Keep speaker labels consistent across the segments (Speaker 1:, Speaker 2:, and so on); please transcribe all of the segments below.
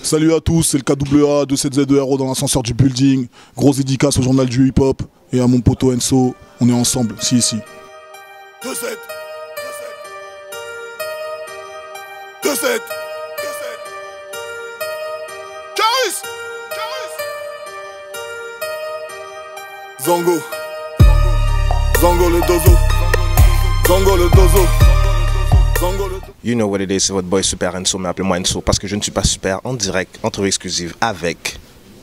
Speaker 1: Salut à tous, c'est le KWA 27Z2RO dans l'ascenseur du building. Grosse dédicace au journal du hip-hop et à mon poteau Enso. On est ensemble, si.
Speaker 2: 2-7 2-7 Caris Zango Zango le dozo Zango le dozo Zango le dozo.
Speaker 3: You know what it is, c'est votre boy Super Enso, mais appelez-moi Enso parce que je ne suis pas super, en direct, entrevue exclusive avec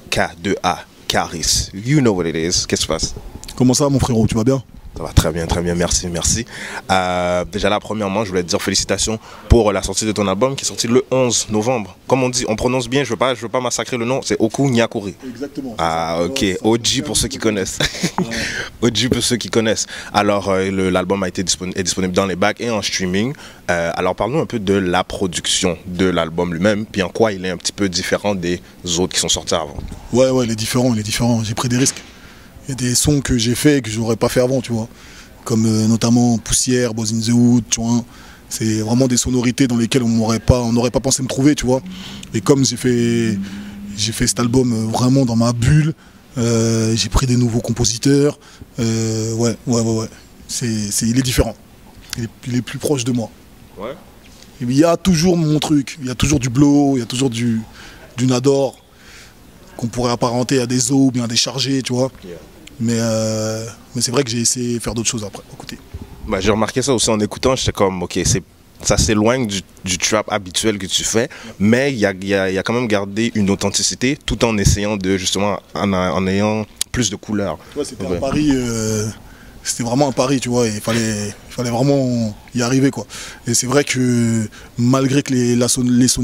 Speaker 3: K2A, Caris. You know what it is, qu'est-ce qui se passe?
Speaker 1: Comment ça mon frérot, tu vas bien?
Speaker 3: Ça va très bien, merci. Déjà là, premièrement, je voulais te dire félicitations pour la sortie de ton album qui est sorti le 11 novembre. Comme on dit, on prononce bien, je veux pas massacrer le nom, c'est Oku Nyakuri.
Speaker 1: Exactement.
Speaker 3: Ah ok, OG pour ceux qui connaissent. OG pour ceux qui connaissent. Alors l'album est disponible dans les bacs et en streaming. Alors parlons un peu de la production de l'album lui-même, puis en quoi il est un petit peu différent des autres qui sont sortis avant.
Speaker 1: Ouais, il est différent. J'ai pris des risques. Il y a des sons que j'ai fait et que j'aurais pas fait avant, tu vois. Comme notamment Poussière, Boys in the Hood, tu vois. C'est vraiment des sonorités dans lesquelles on n'aurait pas pensé me trouver, tu vois. Et comme j'ai fait cet album vraiment dans ma bulle, j'ai pris des nouveaux compositeurs. Ouais. Il est différent. Il est plus proche de moi.
Speaker 3: Ouais.
Speaker 1: Il y a toujours mon truc. Il y a toujours du blow, il y a toujours du Nador qu'on pourrait apparenter à des os ou bien à des chargés, tu vois.
Speaker 3: Yeah.
Speaker 1: Mais c'est vrai que j'ai essayé de faire d'autres choses après. Écoutez.
Speaker 3: Bah, j'ai remarqué ça aussi en écoutant, j'étais comme, ok, ça s'éloigne du trap habituel que tu fais, mais il y a quand même gardé une authenticité tout en essayant de, justement, en ayant plus de couleurs.
Speaker 1: Ouais, c'était un pari, c'était vraiment un pari, tu vois, et il fallait vraiment y arriver, quoi. Et c'est vrai que malgré que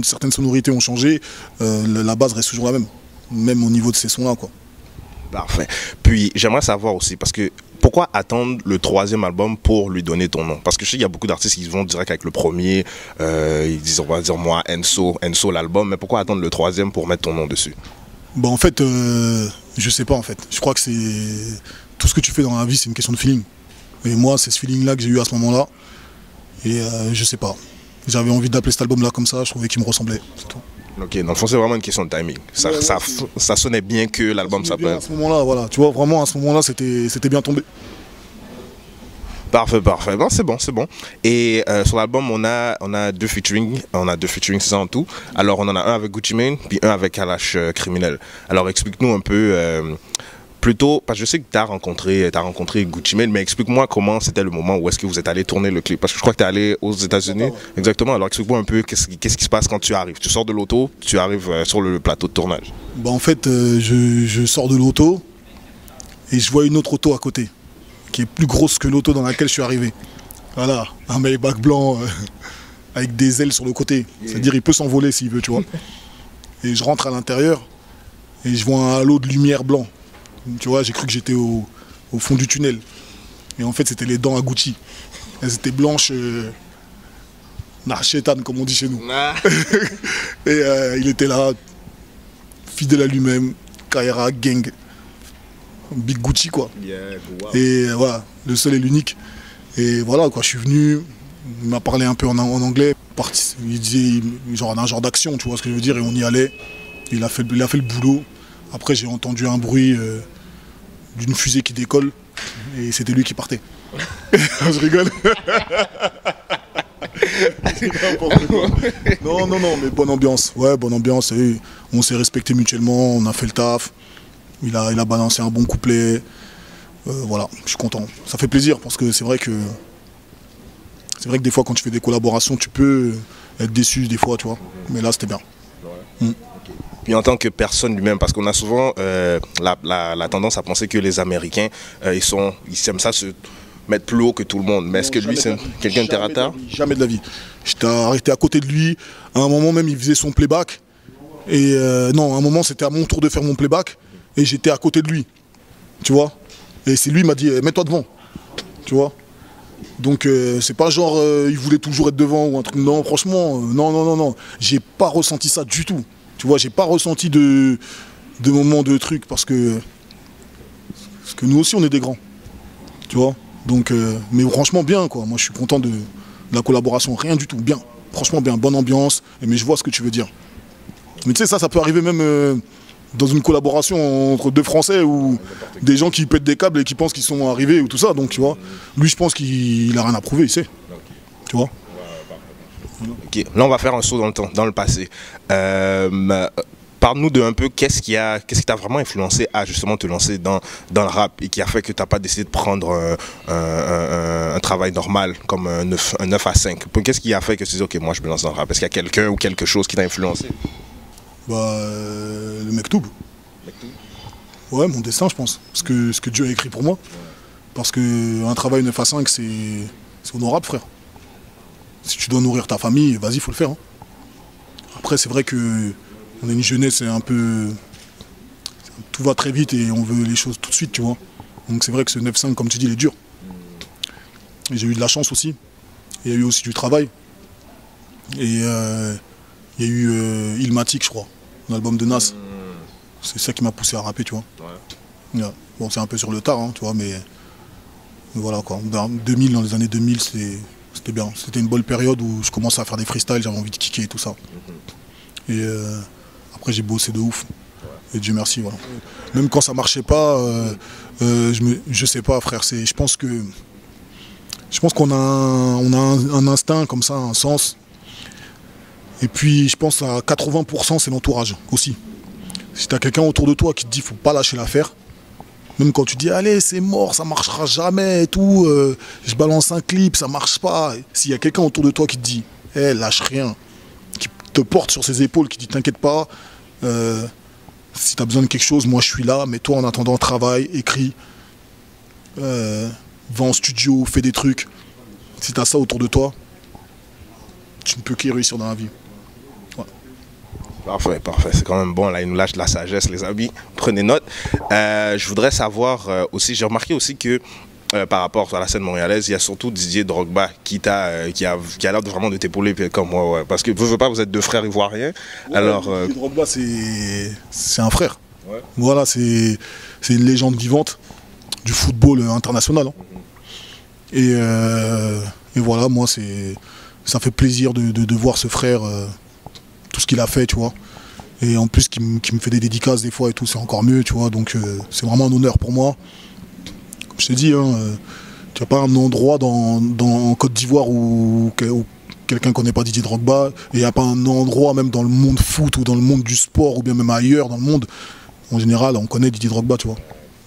Speaker 1: certaines sonorités ont changé, la base reste toujours la même au niveau de ces sons-là, quoi.
Speaker 3: Parfait. Puis j'aimerais savoir aussi, parce que pourquoi attendre le troisième album pour lui donner ton nom? Parce que je sais qu'il y a beaucoup d'artistes qui vont direct avec le premier, ils disent, on va dire moi, Enso l'album, mais pourquoi attendre le troisième pour mettre ton nom dessus?
Speaker 1: Bah en fait, je sais pas en fait. Je crois que c'est tout ce que tu fais dans la vie, c'est une question de feeling. Et moi, c'est ce feeling-là que j'ai eu à ce moment-là. Et je sais pas. J'avais envie d'appeler cet album-là comme ça, je trouvais qu'il me ressemblait, c'est tout.
Speaker 3: Ok, dans le fond, c'est vraiment une question de timing. Ça sonnait bien que l'album s'appelle.
Speaker 1: À ce moment-là, voilà. Tu vois, vraiment, à ce moment-là, c'était bien tombé.
Speaker 3: Parfait. Non, c'est bon. Et sur l'album, on a deux featuring. C'est ça en tout. Alors, on en a un avec Gucci Mane, puis un avec Kalash Criminel. Alors, explique-nous un peu... Plutôt, parce que je sais que tu as rencontré Gucci Mane, mais explique-moi comment c'était le moment où est-ce que vous êtes allé tourner le clip. Parce que je crois que tu es allé aux États-Unis. Exactement. Alors explique-moi un peu qu'est-ce qui se passe quand tu arrives. Tu sors de l'auto, tu arrives sur le plateau de tournage.
Speaker 1: Bah en fait, je sors de l'auto et je vois une autre auto à côté, qui est plus grosse que l'auto dans laquelle je suis arrivé. Voilà, un Maybach blanc avec des ailes sur le côté. C'est-à-dire il peut s'envoler s'il veut, tu vois. Et je rentre à l'intérieur et je vois un halo de lumière blanc. Tu vois, j'ai cru que j'étais au fond du tunnel. Et en fait, c'était les dents à Gucci. Elles étaient blanches, narchétane, comme on dit chez nous. Et il était là, fidèle à lui-même, Kaira, gang, Big Gucci, quoi.
Speaker 3: Yeah, wow.
Speaker 1: Et voilà, le seul et l'unique. Et voilà, quoi, je suis venu, il m'a parlé un peu en anglais. Il disait un genre d'action, tu vois ce que je veux dire, et on y allait. Il a fait le boulot. Après, j'ai entendu un bruit d'une fusée qui décolle et c'était lui qui partait. Je rigole. Non, mais bonne ambiance. Ouais, bonne ambiance. On s'est respecté mutuellement, on a fait le taf. Il a balancé un bon couplet. Voilà, je suis content. Ça fait plaisir parce que c'est vrai que des fois quand tu fais des collaborations, tu peux être déçu des fois, tu vois. Mais là, c'était bien.
Speaker 3: Ouais. Puis en tant que personne lui-même, parce qu'on a souvent la tendance à penser que les Américains, ils aiment ça se mettre plus haut que tout le monde. Mais est-ce que lui, c'est quelqu'un de terre à terre?
Speaker 1: Jamais de la vie. J'étais arrêté à côté de lui. À un moment même, il faisait son playback. Et non, à un moment, c'était à mon tour de faire mon playback. Et j'étais à côté de lui. Tu vois? Et c'est lui qui m'a dit, mets-toi devant. Tu vois? Donc c'est pas genre, il voulait toujours être devant ou un truc. Non, franchement, non. J'ai pas ressenti ça du tout. Tu vois, j'ai pas ressenti de moments de trucs parce que nous aussi on est des grands, tu vois. Donc, mais franchement bien quoi. Moi je suis content de la collaboration, rien du tout, bien. Franchement bien, bonne ambiance. Mais je vois ce que tu veux dire. Mais tu sais, ça peut arriver même dans une collaboration entre deux Français ou des gens qui pètent des câbles et qui pensent qu'ils sont arrivés ou tout ça. Donc, tu vois, lui, je pense qu'il a rien à prouver, il sait. Tu vois.
Speaker 3: Ok, là on va faire un saut dans le temps, dans le passé. Parle-nous de un peu qu'est-ce qui t'a vraiment influencé à justement te lancer dans le rap et qui a fait que tu n'as pas décidé de prendre un travail normal comme un 9 à 5. Qu'est-ce qui a fait que tu dis ok, moi je me lance dans le rap? Est-ce qu'il y a quelqu'un ou quelque chose qui t'a influencé?
Speaker 1: Le Mektoub. Ouais, mon destin, je pense. Ce que Dieu a écrit pour moi. Parce qu'un travail 9 à 5, c'est honorable, frère. Si tu dois nourrir ta famille, vas-y, il faut le faire. Hein. Après, c'est vrai que on est une jeunesse, c'est un peu... Tout va très vite et on veut les choses tout de suite, tu vois. Donc c'est vrai que ce 9-5, comme tu dis, il est dur. Et j'ai eu de la chance aussi. Il y a eu aussi du travail. Et il y a eu Ilmatic, je crois, l'album de Nas. C'est ça qui m'a poussé à rapper, tu vois. Ouais. Yeah. Bon, c'est un peu sur le tard, hein, tu vois, mais voilà quoi. Dans les années 2000, c'était bien. C'était une bonne période où je commençais à faire des freestyles, j'avais envie de kicker et tout ça. Et après, j'ai bossé de ouf. Et Dieu merci, voilà. Même quand ça marchait pas, je sais pas, frère. Je pense qu'on a un instinct comme ça, un sens. Et puis, je pense à 80%, c'est l'entourage aussi. Si tu as quelqu'un autour de toi qui te dit faut pas lâcher l'affaire, même quand tu dis allez c'est mort, ça marchera jamais et tout, je balance un clip, ça marche pas. S'il y a quelqu'un autour de toi qui te dit hey, lâche rien, qui te porte sur ses épaules, qui dit t'inquiète pas, si tu as besoin de quelque chose, moi je suis là, mais toi en attendant travaille, écris, va en studio, fais des trucs. Si tu as ça autour de toi, tu ne peux qu'y réussir dans la vie.
Speaker 3: Parfait, parfait. C'est quand même bon. Là, il nous lâche de la sagesse, les amis. Prenez note. Je voudrais savoir aussi, j'ai remarqué aussi que par rapport à la scène montréalaise, il y a surtout Didier Drogba qui a l'air vraiment de t'épauler comme moi. Ouais. Parce que vous êtes deux frères ivoiriens.
Speaker 1: Ouais, alors, Didier Drogba, c'est un frère.
Speaker 3: Ouais.
Speaker 1: Voilà, c'est une légende vivante du football international. Hein. Et voilà, moi, ça fait plaisir de voir ce frère. Tout ce qu'il a fait, tu vois. Et en plus, qui me fait des dédicaces des fois et tout, c'est encore mieux, tu vois. Donc, c'est vraiment un honneur pour moi. Comme je t'ai dit, hein, tu n'as pas un endroit en Côte d'Ivoire où quelqu'un ne connaît pas Didier Drogba. Et il n'y a pas un endroit, même dans le monde foot ou dans le monde du sport ou bien même ailleurs dans le monde. En général, on connaît Didier Drogba, tu vois.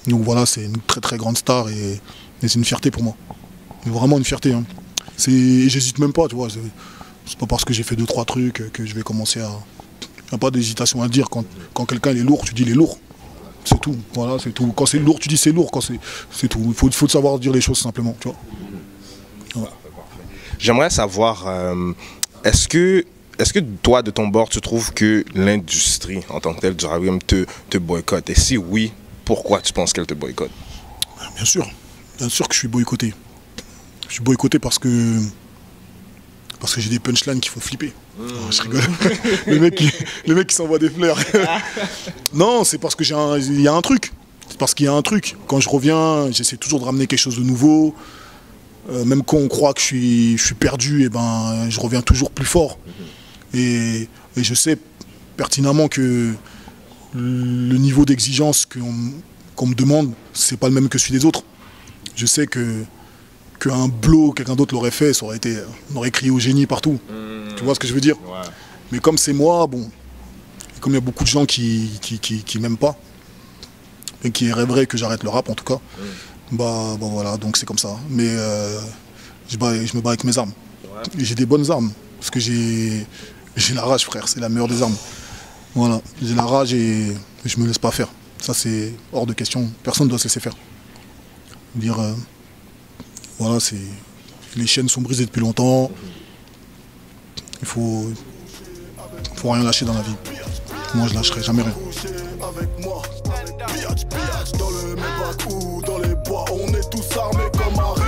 Speaker 1: Donc voilà, c'est une très très grande star et c'est une fierté pour moi. Vraiment une fierté. Hein. J'hésite même pas, tu vois. C'est pas parce que j'ai fait 2-3 trucs que je vais commencer à... Il n'y a pas d'hésitation à dire. Quand quelqu'un est lourd, tu dis il est lourd. C'est tout. Voilà, c'est tout. Quand c'est lourd, tu dis c'est lourd. C'est tout. Il faut savoir dire les choses simplement. Tu vois. Ouais.
Speaker 3: J'aimerais savoir, est-ce que toi, de ton bord, tu trouves que l'industrie en tant que telle du rap te boycotte? Et si oui, pourquoi tu penses qu'elle te boycotte?
Speaker 1: Bien sûr. Bien sûr que je suis boycotté. Je suis boycotté parce que j'ai des punchlines qui font flipper. Oh, je rigole. le mec qui s'envoie des fleurs. Non, c'est parce que il y a un truc. C'est parce qu'il y a un truc. Quand je reviens, j'essaie toujours de ramener quelque chose de nouveau. Même quand on croit que je suis perdu, et ben, je reviens toujours plus fort. Et je sais pertinemment que le niveau d'exigence qu'on me demande, c'est pas le même que celui des autres. Je sais qu'un blow, quelqu'un d'autre l'aurait fait, on aurait crié au génie partout. Tu vois ce que je veux dire? Ouais. Mais comme c'est moi, bon, comme il y a beaucoup de gens qui m'aiment pas, et qui rêveraient que j'arrête le rap en tout cas, bah voilà, donc c'est comme ça. Mais je me bats avec mes armes. Ouais. Et j'ai des bonnes armes, parce que j'ai la rage, frère, c'est la meilleure des armes. Voilà, j'ai la rage et je me laisse pas faire. Ça c'est hors de question, personne ne doit se laisser faire. Voilà, les chaînes sont brisées depuis longtemps. Il faut rien lâcher dans la vie. Moi, je lâcherai jamais rien.
Speaker 2: Dans le Maybach ou dans les bois, on est tous armés comme un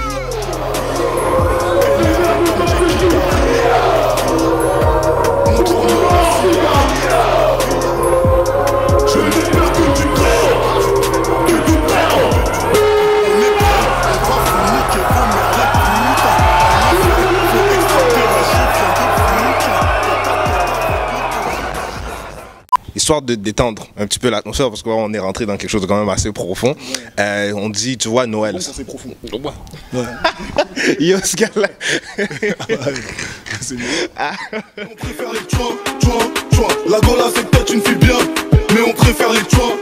Speaker 3: histoire de détendre un petit peu l'atmosphère, parce qu'on est rentré dans quelque chose de quand même assez profond. On dit, tu vois, Noël.
Speaker 1: C'est profond.
Speaker 3: Ouais. Yo, ce gars-là.
Speaker 1: C'est mieux.
Speaker 2: On préfère les tchouins. La Gola c'est peut-être une fille bien, mais on préfère les tchouins.